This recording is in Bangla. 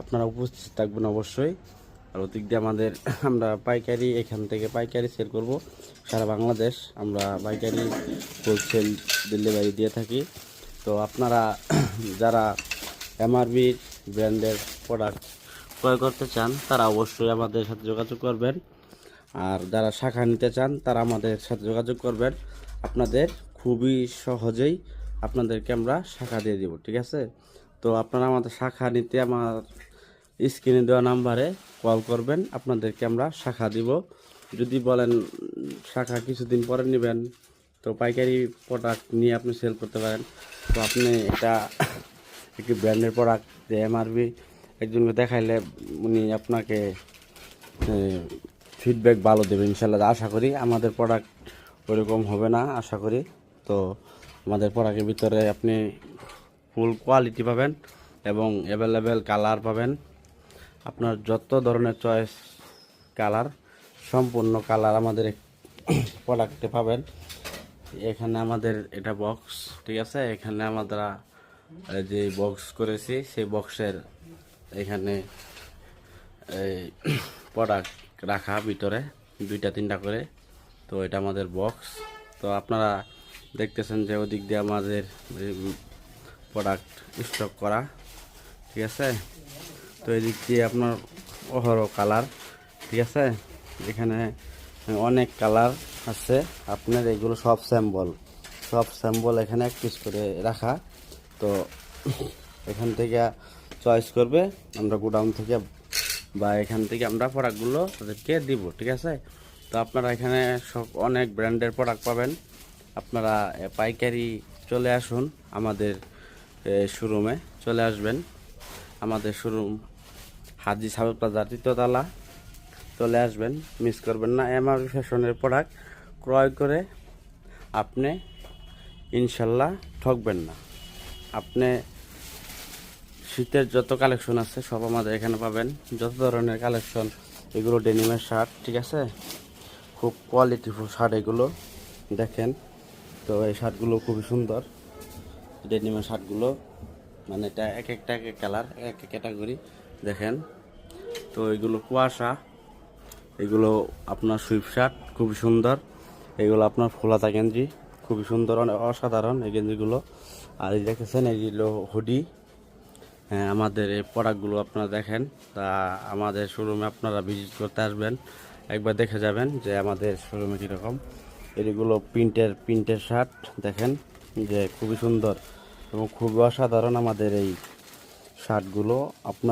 আপনারা উপস্থিত থাকবেন অবশ্যই। আর ওদিক দিয়ে আমরা পাইকারি, এখান থেকে পাইকারি সেল করব সারা বাংলাদেশ। আমরা পাইকারি হোলসেল ডেলিভারি দিয়ে থাকি। তো আপনারা যারা এমআরবি ব্র্যান্ডের প্রোডাক্ট ক্রয় করতে চান তারা অবশ্যই আমাদের সাথে যোগাযোগ করবেন। আর যারা শাখা নিতে চান তারা আমাদের সাথে যোগাযোগ করবেন। আপনাদের খুবই সহজেই আপনাদেরকে আমরা শাখা দিয়ে দেব, ঠিক আছে? তো আপনারা আমাদের শাখা নিতে আমার স্ক্রিনে দেওয়া নাম্বারে কল করবেন, আপনাদেরকে আমরা শাখা দিব। যদি বলেন শাখা কিছুদিন পরে নেবেন, তো পাইকারি প্রোডাক্ট নিয়ে আপনি সেল করতে পারেন। তো আপনি এটা একটি ব্র্যান্ডের প্রোডাক্ট যে এমআরপি একজনকে দেখাইলে উনি আপনাকে ফিডব্যাক ভালো দেবে ইনশাল্লাহ। আশা করি আমাদের প্রোডাক্ট ওরকম হবে না, আশা করি। তো আমাদের প্রোডাক্টের ভিতরে আপনি ফুল কোয়ালিটি পাবেন এবং অ্যাভেলেবেল কালার পাবেন। আপনার যত ধরনের চয়েস কালার, সম্পূর্ণ কালার আমাদের প্রোডাক্টে পাবেন। এখানে আমাদের এটা বক্স, ঠিক আছে? এখানে আমরা যে বক্স করেছি সেই বক্সের এখানে প্রোডাক্ট রাখা ভিতরে 2-3টা করে। তো এটা আমাদের বক্স। তো আপনারা দেখতেছেন যে ওদিক দিয়ে আমাদের প্রোডাক্ট স্টক করা, ঠিক আছে? তো এদিক দিয়ে আপনার অহরহ কালার, ঠিক আছে? এখানে অনেক কালার আছে আপনার, এগুলো সব স্যাম্পল এখানে এক পিস করে রাখা। তো এখান থেকে চয়েস করবে, আমরা গোডাউন থেকে বা এখান থেকে আমরা প্রোডাক্টগুলো তাদেরকে দিব, ঠিক আছে? তো আপনারা এখানে সব অনেক ব্র্যান্ডের প্রোডাক্ট পাবেন। আপনারা পাইকারি চলে আসুন, আমাদের শোরুমে চলে আসবেন। আমাদের শোরুম হাজি সাবেক প্লাজার 3য় তলা, চলে আসবেন, মিস করবেন না। এমআরপি ফ্যাশনের প্রোডাক্ট ক্রয় করে আপনি ইনশাল্লাহ ঠকবেন না। আপনি শীতের যত কালেকশন আছে সব আমাদের এখানে পাবেন, যত ধরনের কালেকশন। এগুলো ডেনিমের শার্ট, ঠিক আছে? খুব কোয়ালিটিফুল শার্ট এগুলো, দেখেন। তো এই শার্টগুলো খুবই সুন্দর, ডেনিমের শার্টগুলো, মানে এটা এক একটা এক এক কালার, এক এক ক্যাটাগরি, দেখেন। তো এগুলো কুয়াশা, এগুলো আপনার সুইপ শার্ট খুবই সুন্দর। এগুলো আপনার ফুলাতা গেঞ্জি খুবই সুন্দর, অসাধারণ এই গেঞ্জিগুলো। আর এই দেখেছেন এইগুলো হুডি। হ্যাঁ, আমাদের এই প্রোডাক্টগুলো আপনারা দেখেন। তা আমাদের শোরুমে আপনারা ভিজিট করতে আসবেন, একবার দেখে যাবেন যে আমাদের শোরুমে কীরকম। এগুলো প্রিন্টের শার্ট, দেখেন যে খুবই সুন্দর এবং খুবই অসাধারণ আমাদের এই শার্টগুলো। আপনার